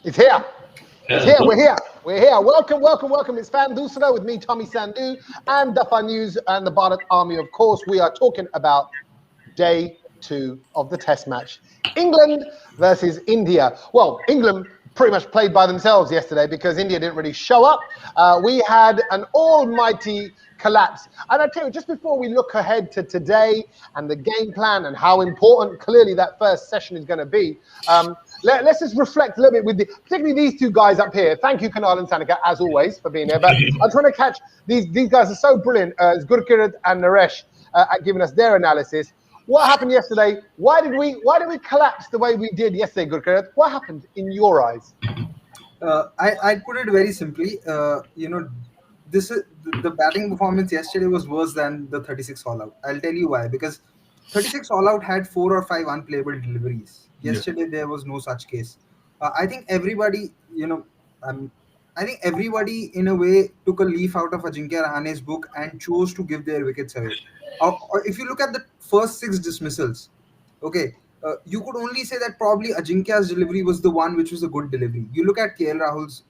It's here. It's here. We're here. We're here. Welcome, welcome, welcome. It's Fan Doosra with me, Tommy Sandhu, and Daffa News and the Bharat Army. Of course, we are talking about day 2 of the Test match. England versus India. Well, England pretty much played by themselves yesterday because India didn't really show up. We had an almighty collapse. And I tell you, just before we look ahead to today and the game plan and how important clearly that first session is going to be, let's just reflect a little bit with particularly these two guys up here. Thank you, Kunal and Sanika, as always, for being here. But I'm trying to catch these guys are so brilliant. It's Gurkirat and Naresh at giving us their analysis. What happened yesterday? Why did we collapse the way we did yesterday, Gurkirat? What happened in your eyes? I put it very simply. This is the batting performance yesterday was worse than the 36 all out. I'll tell you why. Because 36 all out had 4 or 5 unplayable deliveries. Yesterday there was no such case. I think everybody, I think everybody in a way took a leaf out of Ajinkya Rahane's book and chose to give their wickets away. Or if you look at the first 6 dismissals, okay, you could only say that probably Ajinkya's delivery was the one which was a good delivery. You look at KL Rahul's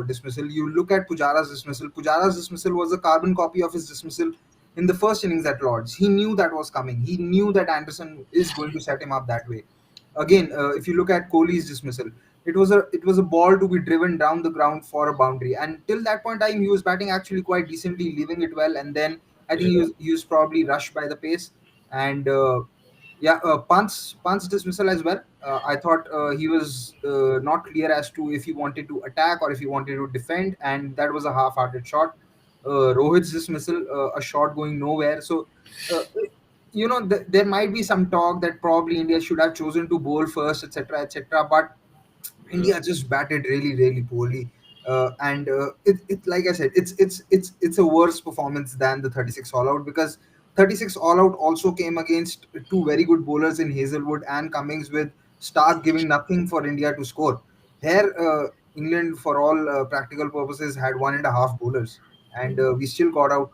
dismissal, you look at Pujara's dismissal. Pujara's dismissal was a carbon copy of his dismissal in the first innings at Lords. He knew that was coming. He knew that Anderson is going to set him up that way. Again, if you look at Kohli's dismissal, it was a ball to be driven down the ground for a boundary. And till that point in time, he was batting actually quite decently, leaving it well. And then I think he was probably rushed by the pace. And Pant's dismissal as well. I thought he was not clear as to if he wanted to attack or if he wanted to defend, and that was a half-hearted shot. Rohit's dismissal, a shot going nowhere. So, there might be some talk that probably India should have chosen to bowl first, etc., etc. But India just batted really, really poorly. It like I said, it's a worse performance than the 36 all out, because 36 all out also came against 2 very good bowlers in Hazelwood and Cummings, with Stark giving nothing for India to score. Here, England, for all practical purposes, had 1.5 bowlers, and we still got out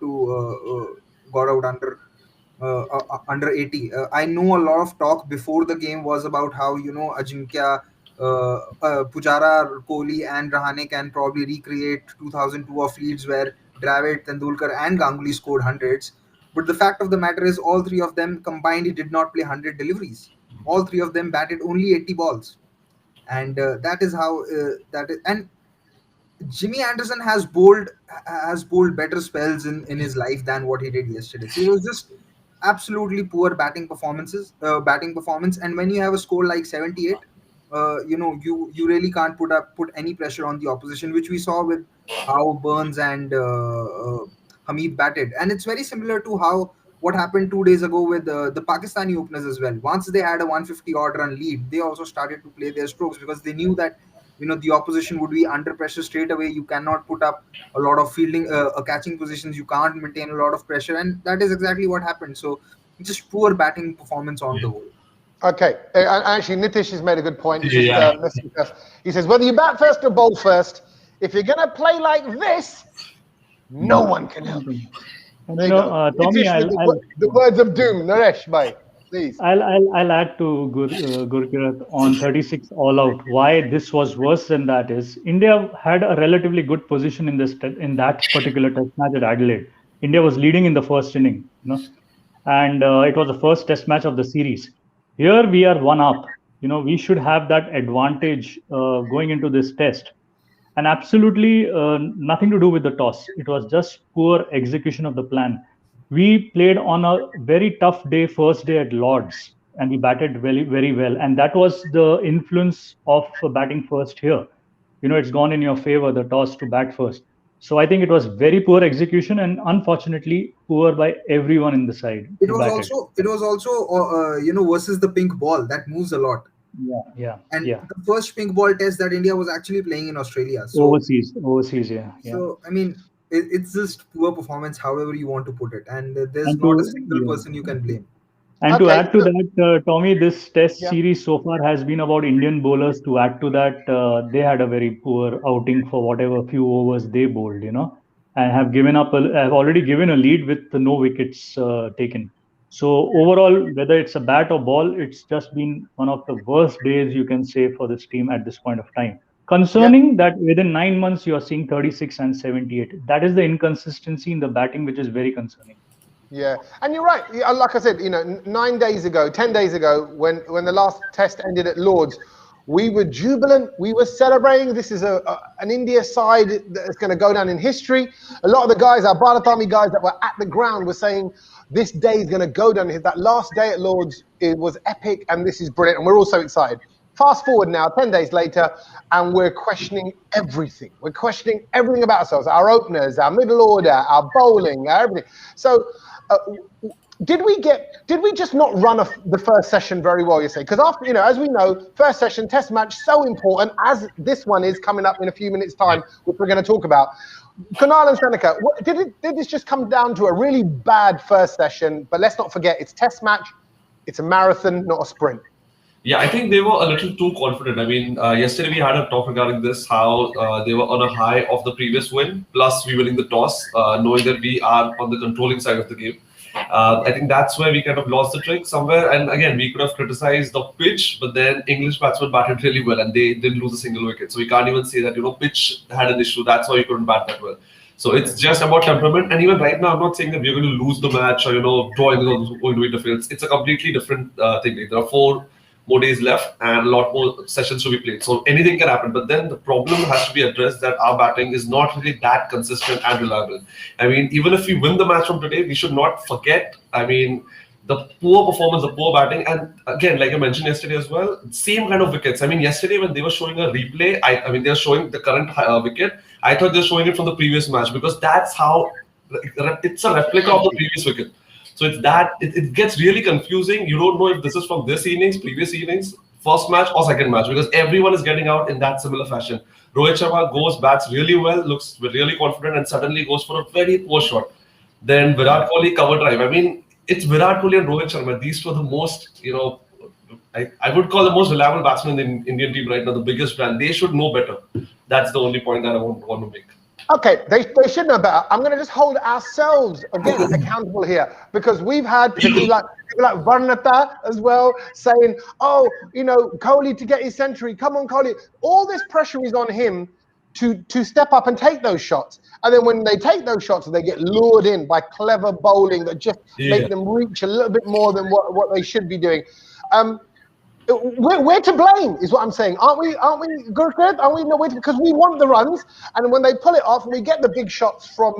under 80. I know a lot of talk before the game was about how Ajinkya, Pujara, Kohli, and Rahane can probably recreate 2002 of Leeds, where Dravid, Tendulkar, and Ganguly scored hundreds. But the fact of the matter is, all 3 of them combined did not play 100 deliveries. All 3 of them batted only 80 balls, and that is how that is. And Jimmy Anderson has bowled better spells in his life than what he did yesterday. So it was just absolutely poor batting performance. And when you have a score like 78, you really can't put any pressure on the opposition, which we saw with how Burns and Hamid batted. And it's very similar to how what happened 2 days ago with the Pakistani openers as well. Once they had a 150 odd run lead, they also started to play their strokes, because they knew that the opposition would be under pressure straight away. You cannot put up a lot of fielding catching positions. You can't maintain a lot of pressure, and that is exactly what happened. So just poor batting performance on the whole. Okay, actually, Nitish has made a good point. He's just messaging us. He says, whether you bat first or bowl first, if you're going to play like this, no one can help you. Tommy, Nitish, the words of doom. Naresh, bye. Please. I'll add to Gurkirat on 36 all out. Why this was worse than that is India had a relatively good position in that particular test match at Adelaide. India was leading in the first inning, and it was the first test match of the series. Here we are 1 up. We should have that advantage going into this test, and absolutely nothing to do with the toss. It was just poor execution of the plan. We played on a very tough day, first day at Lords, and we batted very, very well. And that was the influence of batting first here. It's gone in your favor, the toss to bat first. So I think it was very poor execution, and unfortunately poor by everyone in the side. It was also versus the pink ball that moves a lot. Yeah. The first pink ball test that India was actually playing in Australia. So, overseas, yeah. So I mean, it's just poor performance, however you want to put it, and there's not a single person you can blame. And to add to that, Tommy, this test series so far has been about Indian bowlers. To add to that, they had a very poor outing for whatever few overs they bowled, and have already given a lead with no wickets taken. So overall, whether it's a bat or ball, it's just been one of the worst days you can say for this team at this point of time. Concerning that within 9 months you are seeing 36 and 78. That is the inconsistency in the batting, which is very concerning. Yeah, and you're right. Like I said, 9 days ago, 10 days ago, when the last test ended at Lords, we were jubilant. We were celebrating. This is an India side that's going to go down in history. A lot of the guys, our Bharat Army guys that were at the ground, were saying this day is going to go down. That last day at Lords, it was epic, and this is brilliant, and we're all so excited. Fast forward now, 10 days later, and we're questioning everything. We're questioning everything about ourselves, our openers, our middle order, our bowling, everything. So did we just not run the first session very well, you say? Because after, as we know, first session, test match, so important, as this one is coming up in a few minutes' time, which we're going to talk about. Kunal and Seneca, did this just come down to a really bad first session? But let's not forget, it's test match, it's a marathon, not a sprint. Yeah, I think they were a little too confident. I mean, yesterday we had a talk regarding this, how they were on a high of the previous win, plus we winning the toss, knowing that we are on the controlling side of the game. I think that's where we kind of lost the trick somewhere. And again, we could have criticized the pitch, but then English batsmen batted really well and they didn't lose a single wicket. So we can't even say that, pitch had an issue. That's why we couldn't bat that well. So it's just about temperament. And even right now, I'm not saying that we're going to lose the match or, drawing is going to interfere. It's a completely different thing. There are 4 more days left and a lot more sessions to be played. So anything can happen. But then the problem has to be addressed that our batting is not really that consistent and reliable. I mean, even if we win the match from today, we should not forget, the poor performance, the poor batting. And again, like I mentioned yesterday as well, same kind of wickets. I mean, yesterday when they were showing a replay, they were showing the current wicket. I thought they were showing it from the previous match because that's how it's a replica of the previous wicket. So it's that it gets really confusing. You don't know if this is from this innings, previous innings, first match or second match, because everyone is getting out in that similar fashion. Rohit Sharma goes, bats really well, looks really confident, and suddenly goes for a very poor shot. Then Virat Kohli cover drive. I mean, it's Virat Kohli and Rohit Sharma. These were the most, I would call the most reliable batsmen in the Indian team right now, the biggest brand. They should know better. That's the only point that I want to make. Okay, they should know better. I'm going to just hold ourselves again accountable here, because we've had people like Varnata as well saying, "Oh, Kohli to get his century. Come on, Kohli." All this pressure is on him to step up and take those shots. And then when they take those shots, they get lured in by clever bowling that just make them reach a little bit more than what they should be doing. We're to blame, is what I'm saying. Aren't we, Gurkrit? Aren't we? No, because we want the runs, and when they pull it off, and we get the big shots from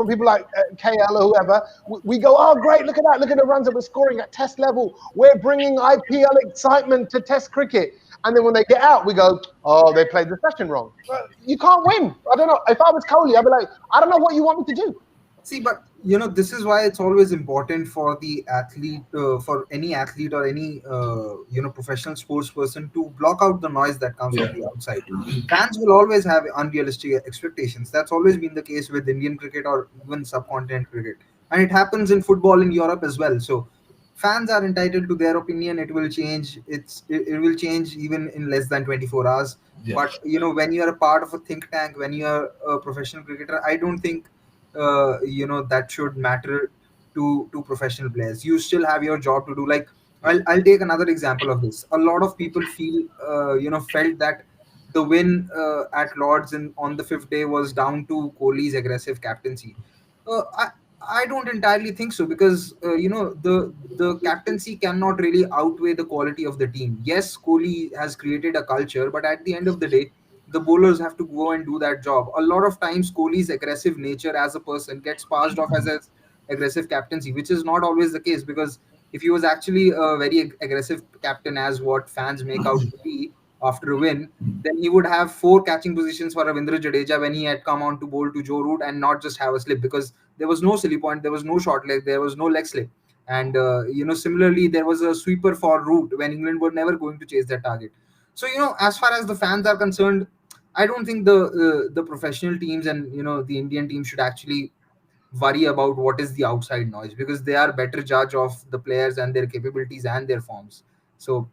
people like KL or whoever, we go, "Oh, great! Look at that! Look at the runs that we're scoring at Test level. We're bringing IPL excitement to Test cricket." And then when they get out, we go, "Oh, they played the session wrong." You can't win. I don't know. If I was Kohli, I'd be like, "I don't know what you want me to do." See, but this is why it's always important for the athlete, for any athlete or any professional sports person, to block out the noise that comes from the outside. Fans will always have unrealistic expectations. That's always been the case with Indian cricket or even subcontinent cricket, and it happens in football in Europe as well. So fans are entitled to their opinion. It will change. It will change even in less than 24 hours. Yeah. But when you are a part of a think tank, when you are a professional cricketer, I don't think that should matter to professional players. You still have your job to do. Like, I'll take another example of this. A lot of people felt that the win at Lords on the 5th day was down to Kohli's aggressive captaincy. I don't entirely think so, because the captaincy cannot really outweigh the quality of the team. Yes, Kohli has created a culture, but at the end of the day, the bowlers have to go and do that job. A lot of times, Kohli's aggressive nature as a person gets passed off as aggressive captaincy, which is not always the case, because if he was actually a very aggressive captain, as what fans make out to be after a win, then he would have 4 catching positions for Ravindra Jadeja when he had come on to bowl to Joe Root, and not just have a slip, because there was no silly point, there was no short leg, there was no leg slip. And similarly, there was a sweeper for Root when England were never going to chase that target. So as far as the fans are concerned, I don't think the professional teams and the Indian team should actually worry about what is the outside noise, because they are better judge of the players and their capabilities and their forms. So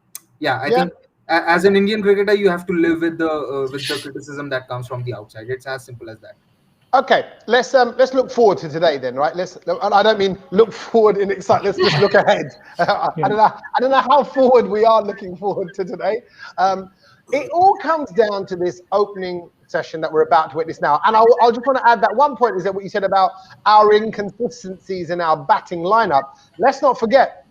I think as an Indian cricketer, you have to live with the criticism that comes from the outside. It's as simple as that. Okay, let's look forward to today then, right? I don't mean look forward in excitement. Let's just look ahead. I don't know how forward we are looking forward to today. it all comes down to this opening session that we're about to witness now. And I'll just want to add that one point is that what you said about our inconsistencies in our batting lineup. Let's not forget,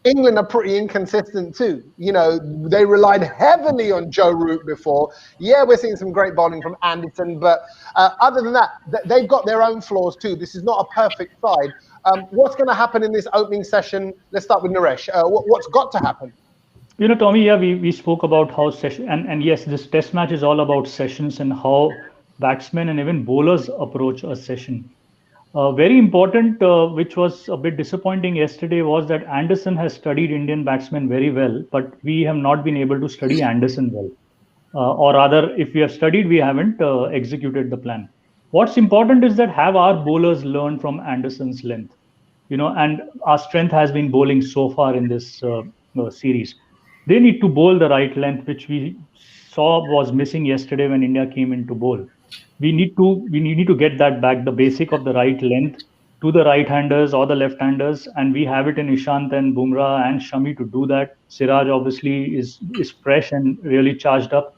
England are pretty inconsistent too. You know, they relied heavily on Joe Root before. Yeah, we're seeing some great bowling from Anderson, but other than that, they've got their own flaws too. This is not a perfect side. What's going to happen in this opening session? Let's start with Naresh. What's got to happen? You know, Tommy, yeah, we spoke about how session, and yes, this test match is all about sessions and how batsmen and even bowlers approach a session. Very important, which was a bit disappointing yesterday, was that Anderson has studied Indian batsmen very well, but we have not been able to study Anderson well. Or rather, if we have studied, we haven't executed the plan. What's important is that have our bowlers learned from Anderson's length, you know, and our strength has been bowling so far in this series. They need to bowl the right length, which we saw was missing yesterday when India came in to bowl. We need to get that back, the basic of the right length to the right-handers or the left-handers, and we have it in Ishant and Bumrah and Shami to do that. Siraj obviously is fresh and really charged up.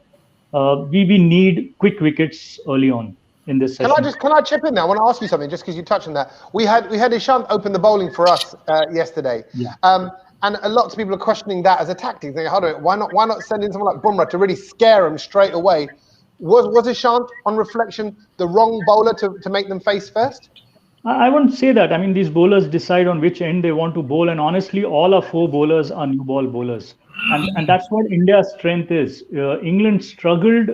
We need quick wickets early on in this session. Can I chip in there? I want to ask you something, just because you touched on that. We had Ishant open the bowling for us yesterday. Yeah. And a lot of people are questioning that as a tactic. Thinking, hold on, why not send in someone like Bumrah to really scare them straight away? Was Ishant, on reflection, the wrong bowler to make them face first? I wouldn't say that. I mean, these bowlers decide on which end they want to bowl, and honestly, all our 4 bowlers are new ball bowlers, and that's what India's strength is. England struggled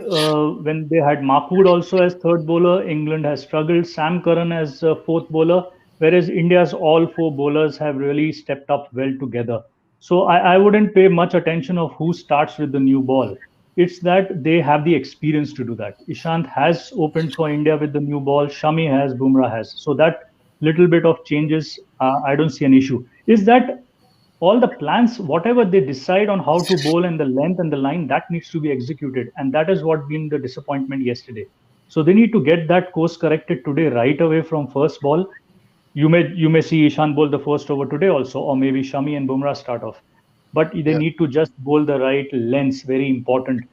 when they had Mahmood also as third bowler. England has struggled. Sam Curran as fourth bowler, whereas India's all 4 bowlers have really stepped up well together. So I wouldn't pay much attention of who starts with the new ball. It's that they have the experience to do that. Ishant has opened for India with the new ball. Shami has, Bumrah has. So that little bit of changes, I don't see an issue. Is that all the plans, whatever they decide on how to bowl and the length and the line, that needs to be executed. And that is what been the disappointment yesterday. So they need to get that course corrected today right away from first ball. You may see Ishant bowl the first over today also, or maybe Shami and Bumrah start off. But they need to just bowl the right lengths, very important.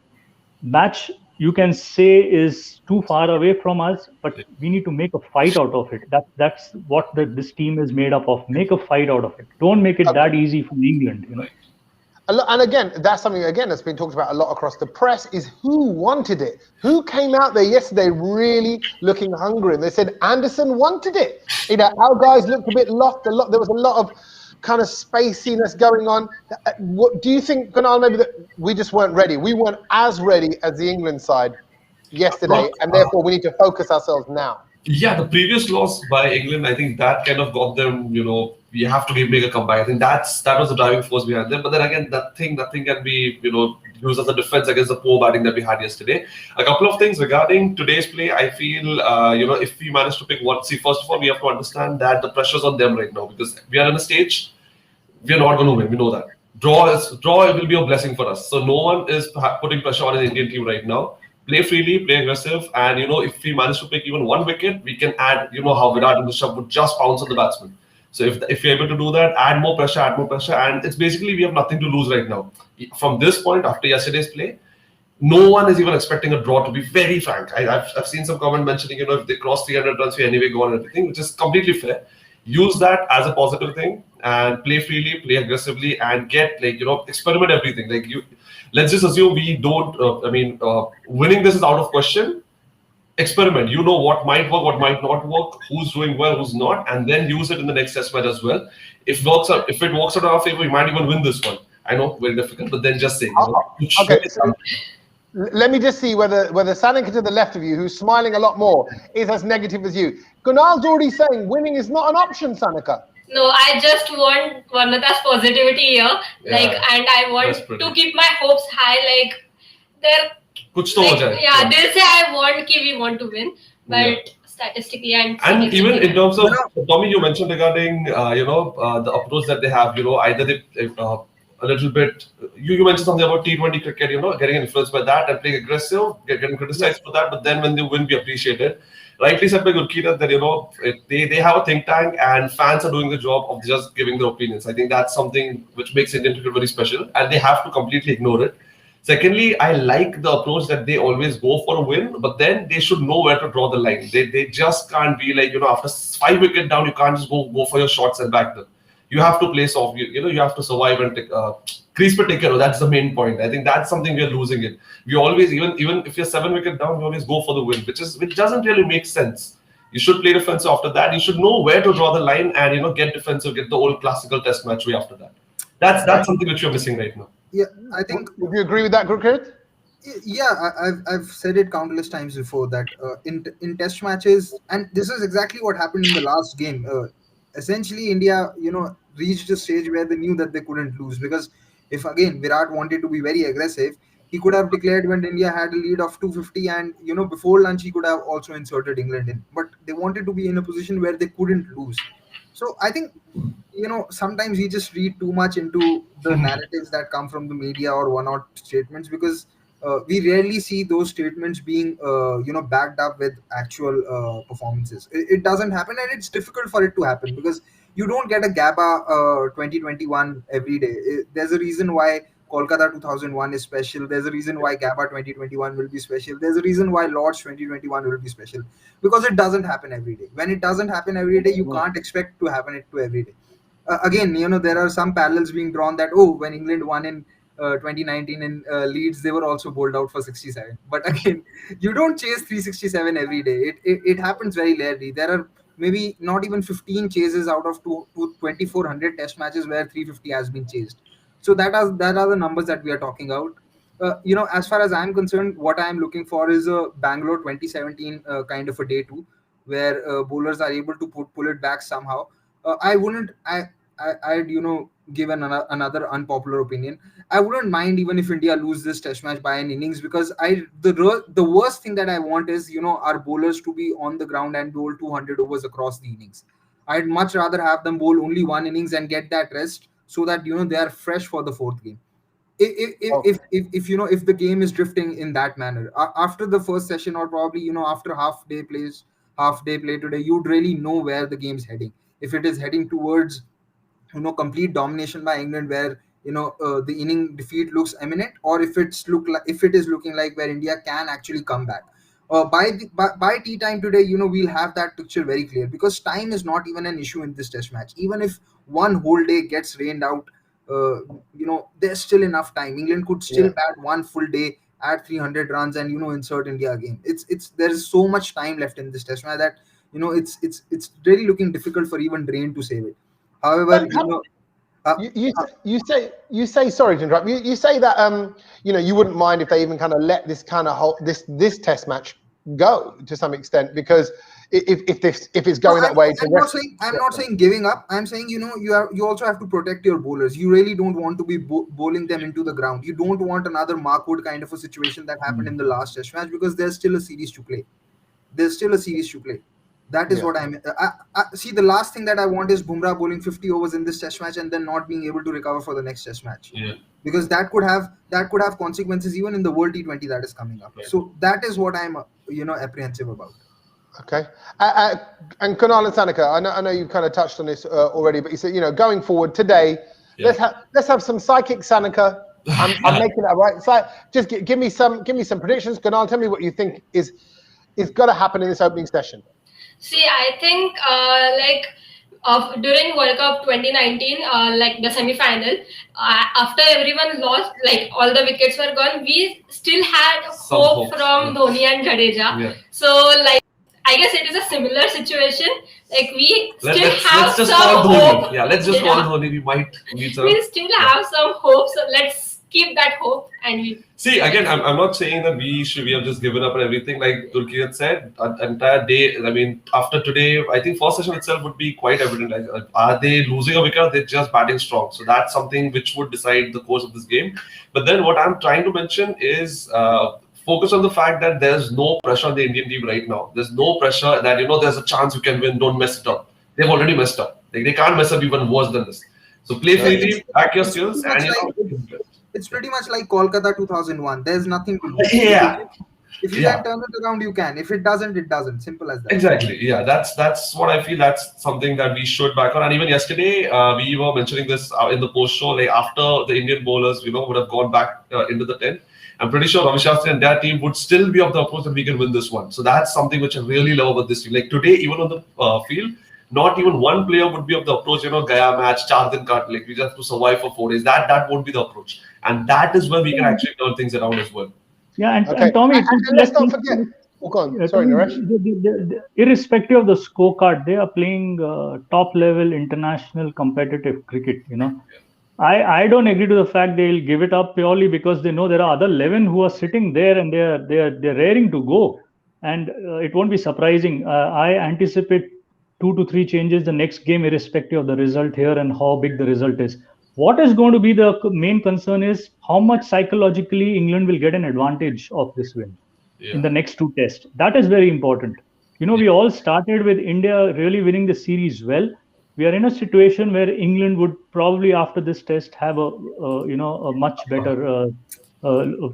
Match, you can say, is too far away from us, but we need to make a fight out of it. That's what this team is made up of. Make a fight out of it. Don't make it that easy for England, you know. And again, that's something that's been talked about a lot across the press, is who wanted it. Who came out there yesterday really looking hungry? And they said Anderson wanted it. You know, our guys looked a bit lost. There was a lot of kind of spaciness going on. What do you think, Kunal, maybe that we just weren't ready? We weren't as ready as the England side yesterday, and therefore we need to focus ourselves now. Yeah, the previous loss by England, I think that kind of got them, you know, we have to make a comeback. I think that was the driving force behind them. But then again, nothing can be, you know, used as a defense against the poor batting that we had yesterday. A couple of things regarding today's play. I feel, you know, if we manage to pick one, first of all, we have to understand that the pressure's on them right now, because we are in a stage, we are not going to win. We know that. Draw will be a blessing for us. So no one is putting pressure on an Indian team right now. Play freely, play aggressive, and, you know, if we manage to pick even one wicket, we can add, you know, how Virat and Rishabh would just pounce on the batsman. So if you're able to do that, add more pressure, and it's basically we have nothing to lose right now. From this point, after yesterday's play, no one is even expecting a draw, to be very frank. I've seen some comment mentioning, you know, if they cross 300 runs, we anyway go on and everything, which is completely fair. Use that as a positive thing and play freely, play aggressively, and get, like, you know, experiment everything. Like, let's just assume we don't, winning this is out of question. Experiment. You know what might work, what might not work, who's doing well, who's not, and then use it in the next test match as well. If it works out in our favor, we might even win this one. I know, very difficult, but then just say. Okay. So let me just see whether Sanika to the left of you, who's smiling a lot more, is as negative as you. Kunal's already saying winning is not an option, Sanika. No, I just want Varnata's positivity here, and I want to keep my hopes high. Like, there, kuch to ho jaye. Yeah, they'll say we want to win, but statistically and even in terms of Tommy, you mentioned regarding the approach that they have. You know, either they a little bit. You mentioned something about T20 cricket. You know, getting influenced by that and playing aggressive, getting criticized for that. But then when they win, we appreciate it. Rightly said by Gurkeerat that, you know, they have a think tank and fans are doing the job of just giving their opinions. I think that's something which makes Indian cricket very special, and they have to completely ignore it. Secondly, I like the approach that they always go for a win, but then they should know where to draw the line. They just can't be like, after 5 wicket down, you can't just go for your shots and back them. You have to play soft. You have to survive and crease per taker. That's the main point. I think that's something we are losing it. We always, even if you're 7 wicket down, we always go for the win, which doesn't really make sense. You should play defensive after that. You should know where to draw the line and get defensive, get the old classical test match way after that. That's something which you're missing right now. Yeah, I think. Would you agree with that, Gurkirat? Yeah, I've said it countless times before that in test matches, and this is exactly what happened in the last game. Essentially, India, reached a stage where they knew that they couldn't lose, because if again Virat wanted to be very aggressive, he could have declared when India had a lead of 250, and before lunch he could have also inserted England in. But they wanted to be in a position where they couldn't lose. So I think sometimes we just read too much into the narratives that come from the media or one-off statements, because we rarely see those statements being backed up with actual performances. It doesn't happen, and it's difficult for it to happen, because you don't get a GABA 2021 every day. There's a reason why Kolkata 2001 is special. There's a reason why GABA 2021 will be special. There's a reason why Lords 2021 will be special, because it doesn't happen every day. When it doesn't happen every day, you can't expect to happen it to every day. Again, there are some parallels being drawn that, when England won in 2019 in Leeds, they were also bowled out for 67. But again, you don't chase 367 every day. It happens very rarely. There are maybe not even 15 chases out of 2,400 test matches where 350 has been chased. So that are the numbers that we are talking about. As far as I'm concerned, what I'm looking for is a Bangalore 2017 kind of a day too, where bowlers are able to pull it back somehow. I'd give another unpopular opinion. I wouldn't mind even if India lose this test match by an innings, because the worst thing that I want is our bowlers to be on the ground and bowl 200 overs across the innings. I'd much rather have them bowl only one innings and get that rest, so that they are fresh for the fourth game. If the game is drifting in that manner after the first session, or probably after half day play today, you'd really know where the game's heading. If it is heading towards complete domination by England, where the inning defeat looks imminent, or if it is looking like where India can actually come back. By tea time today, we'll have that picture very clear, because time is not even an issue in this test match. Even if one whole day gets rained out, there's still enough time. England could still bat one full day at 300 runs and insert India again. There's so much time left in this test match that it's really looking difficult for even rain to save it. However, you say sorry to interrupt. You say that you wouldn't mind if they even kind of let this kind of this test match go to some extent, because if it's going that way. I'm not saying giving up. I'm saying you also have to protect your bowlers. You really don't want to be bowling them into the ground. You don't want another Mark Wood kind of a situation that happened in the last test match, because there's still a series to play. That is what I mean. I see, the last thing that I want is Bumrah bowling 50 overs in this test match and then not being able to recover for the next test match. Yeah. Because that could have consequences even in the World T20 that is coming up. Right. So that is what I'm apprehensive about. Okay. And Kunal and Sanaka, I know you kind of touched on this already, but you said going forward today, let's have some psychic Sanaka. I'm making that right. So just give me some predictions. Kunal, tell me what you think is got to happen in this opening session. See, I think during World Cup 2019, the semi-final, after everyone lost, all the wickets were gone, we still had hope from Dhoni and Jadeja. Yeah. So I guess it is a similar situation. Let's just call Dhoni. Yeah, let's just call Dhoni. We might need some. We still have some hope, so let's keep that hope. And we see, again, I'm not saying that we have just given up and everything. Like Gurkirat said, an entire day. I mean, after today, I think first session itself would be quite evident. Are they losing a wicket? They're just batting strong. So that's something which would decide the course of this game. But then what I'm trying to mention is focus on the fact that there's no pressure on the Indian team right now. There's no pressure that there's a chance you can win. Don't mess it up. They've already messed up. They can't mess up even worse than this. So play freely, back your skills, and it's pretty much like Kolkata 2001. There's nothing to do. Yeah. If you can turn it around, you can. If it doesn't, it doesn't. Simple as that. Exactly. Yeah. That's what I feel. That's something that we should back on. And even yesterday, we were mentioning this in the post show. After the Indian bowlers, would have gone back into the 10, I'm pretty sure Ravi Shastri and their team would still be of the approach that we can win this one. So that's something which I really love about this team. Like today, even on the field, not even one player would be of the approach, Gaya match, 4 din cut, like we just have to survive for 4 days. That won't be the approach. And that is where we can actually turn things around as well. Yeah, and Tommy, and let's not forget. Go on. Sorry, Naresh. Irrespective of the scorecard, they are playing top-level international competitive cricket. I don't agree to the fact they'll give it up purely because they know there are other 11 who are sitting there and they're raring to go, and it won't be surprising. I anticipate 2 to 3 changes the next game, irrespective of the result here and how big the result is. What is going to be the main concern is how much psychologically England will get an advantage of this win in the next 2 tests. That is very important. We all started with India really winning the series well. We are in a situation where England would probably after this test have a much better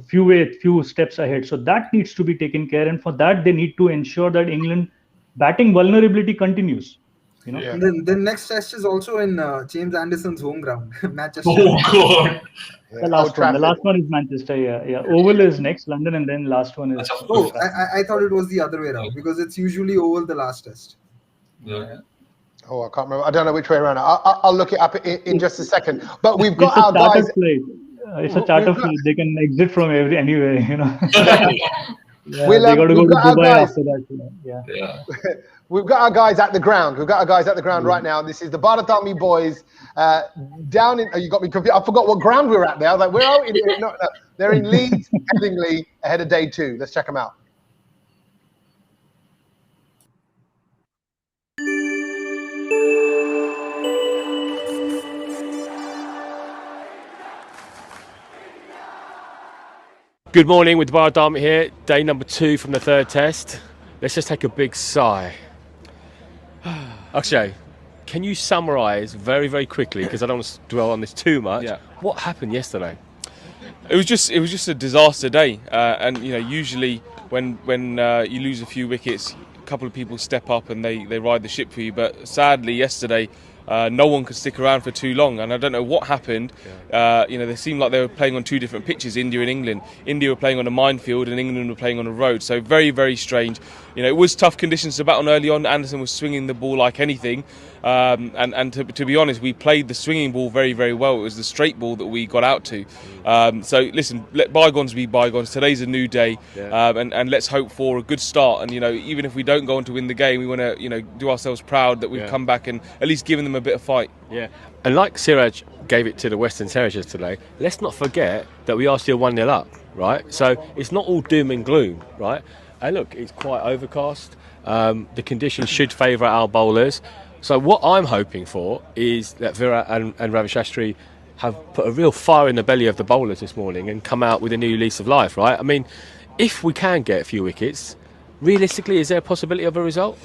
few steps ahead. So that needs to be taken care, and for that they need to ensure that England batting vulnerability continues. The next test is also in James Anderson's home ground, Manchester. Oh God! The last one is Manchester. Yeah. Oval is next, London, and then last one is. Oh, I thought it was the other way around because it's usually Oval the last test. Yeah. Oh, I can't remember. I don't know which way around. I'll look it up in just a second. But we've got our guys. It's a charter flight. They can exit from anywhere. Yeah, We've they got to go to got Dubai after that. Yeah. We've got our guys at the ground. Right now. This is the Bharat Army boys down in. You got me confused. I forgot what ground we were at there. I was like, where are we? No, they're in Leeds, Headingley, ahead of day 2. Let's check them out. Good morning, with Bharat Army here, day number 2 from the 3rd test. Let's just take a big sigh. Akshay, can you summarise very, very quickly, because I don't want to dwell on this too much, what happened yesterday? It was just a disaster day, and usually when you lose a few wickets, a couple of people step up and they ride the ship for you. But sadly, yesterday no one could stick around for too long, and I don't know what happened. They seemed like they were playing on 2 different pitches, India and England. India were playing on a minefield and England were playing on a road, so very, very strange. It was tough conditions to bat on early on. Anderson was swinging the ball like anything, and to be honest, we played the swinging ball very, very well. It was the straight ball that we got out to. So listen, let bygones be bygones. Today's a new day, and let's hope for a good start. And even if we don't go on to win the game, we want to do ourselves proud that we've come back and at least given them a bit of fight. Yeah, and like Siraj gave it to the Western Terriers today, let's not forget that we are still 1-0 up, right? So it's not all doom and gloom, right? And look, it's quite overcast. The conditions should favour our bowlers. So what I'm hoping for is that Virat and Ravi Shastri have put a real fire in the belly of the bowlers this morning and come out with a new lease of life, right? I mean, if we can get a few wickets, realistically, is there a possibility of a result?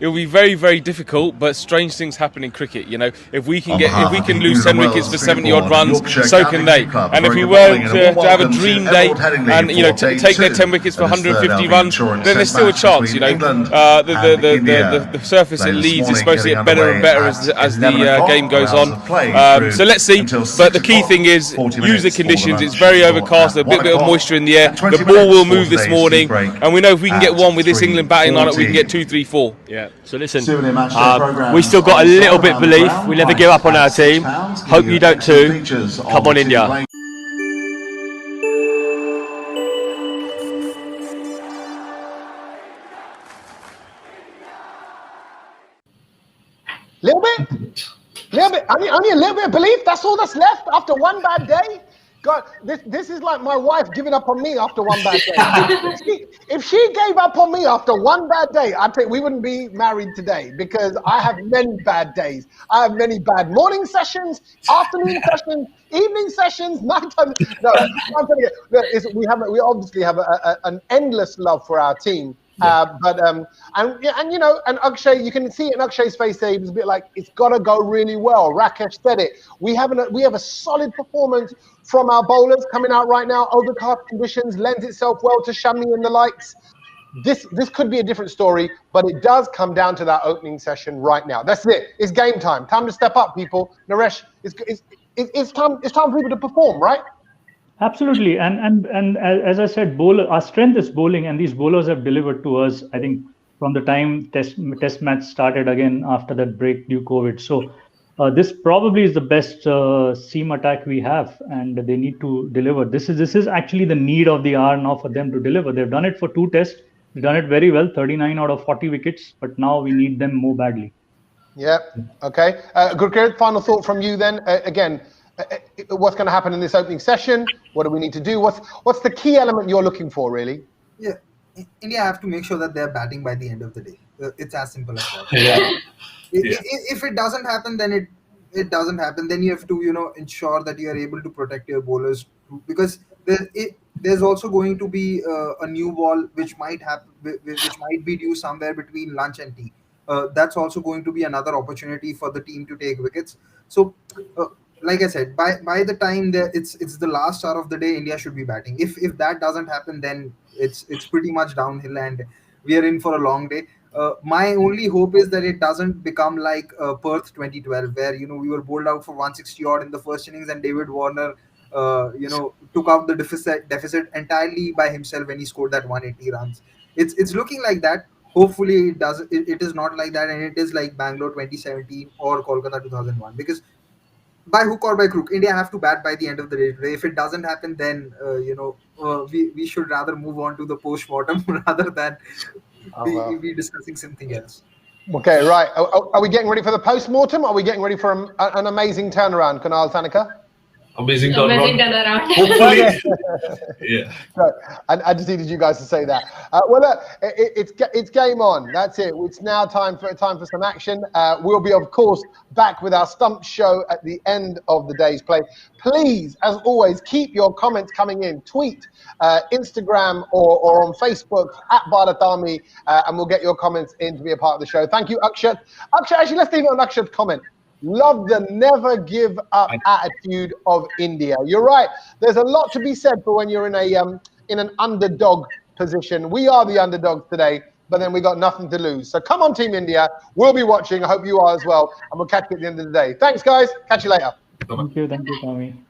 It'll be very, very difficult, but strange things happen in cricket. If we can lose 10 wickets for 70 odd runs, so can they. And if we were to have a dream day and take their 10 wickets for 150 runs, then there's still a chance. The surface at Leeds is supposed to get better and better as the game goes on. So let's see. But the key thing is use the conditions. It's very overcast, a bit of moisture in the air. The ball will move this morning, and we know if we can get one with this England batting lineup, we can get 2, 3, 4. Yeah. So listen, we still got a little bit of belief. We never give up on our team. Hope you don't too. Come on, India. Little bit. Only a little bit of belief. That's all that's left after one bad day. God, this is like my wife giving up on me after one bad day. If she gave up on me after one bad day, I think we wouldn't be married today, because I have many bad days. I have many bad morning sessions, afternoon sessions, evening sessions, nighttime. No, I'm telling you, we obviously have an endless love for our team. And Akshay, you can see it in Akshay's face there. He was a bit like, it's got to go really well. Rakesh said it. We have a solid performance from our bowlers coming out right now. Overcast conditions lends itself well to Shami and the likes. This could be a different story, but it does come down to that opening session right now. That's it. It's game time. Time to step up, people. Naresh, it's time for people to perform, right? Absolutely, and as I said, our strength is bowling, and these bowlers have delivered to us. I think from the time test match started again after that break due COVID. So this probably is the best seam attack we have, and they need to deliver. This is actually the need of the hour now for them to deliver. They've done it for 2 tests. They've done it very well, 39 out of 40 wickets. But now we need them more badly. Yeah. Okay. Gurkirat, final thought from you then. Again, what's going to happen in this opening session? What do we need to do? What's the key element you're looking for, really? Yeah, India have to make sure that they're batting by the end of the day. It's as simple as that. Yeah. If it doesn't happen, then it doesn't happen. Then you have to ensure that you are able to protect your bowlers, because there's also going to be a new ball which might happen, which might be due somewhere between lunch and tea. That's also going to be another opportunity for the team to take wickets. So, like I said, by the time it's the last hour of the day, India should be batting. If that doesn't happen, then it's pretty much downhill, and we are in for a long day. My only hope is that it doesn't become like Perth 2012, where we were bowled out for 160 odd in the first innings, and David Warner took out the deficit entirely by himself when he scored that 180 runs. It's looking like that. Hopefully it is not like that, and it is like Bangalore 2017 or Kolkata 2001, because by hook or by crook, India have to bat by the end of the day today. If it doesn't happen, then we should rather move on to the post-mortem rather than be discussing something else. Okay, right. Are we getting ready for the post-mortem? Are we getting ready for an amazing turnaround, Kunal Tanaka? Amazing turnaround. Hopefully. Yeah. So, I just needed you guys to say that. Well, look, it's game on. That's it. It's now time for some action. We'll be, of course, back with our stump show at the end of the day's play. Please, as always, keep your comments coming in. Tweet, Instagram, or on Facebook at Bharat Army, and we'll get your comments in to be a part of the show. Thank you, Akshat. Akshat, actually, let's leave it on Akshat's comment. Love the never give up attitude of India. You're right. There's a lot to be said for when you're in an underdog position. We are the underdogs today, but then we got nothing to lose. So come on, Team India. We'll be watching. I hope you are as well. And we'll catch you at the end of the day. Thanks, guys. Catch you later. Thank you, Tommy.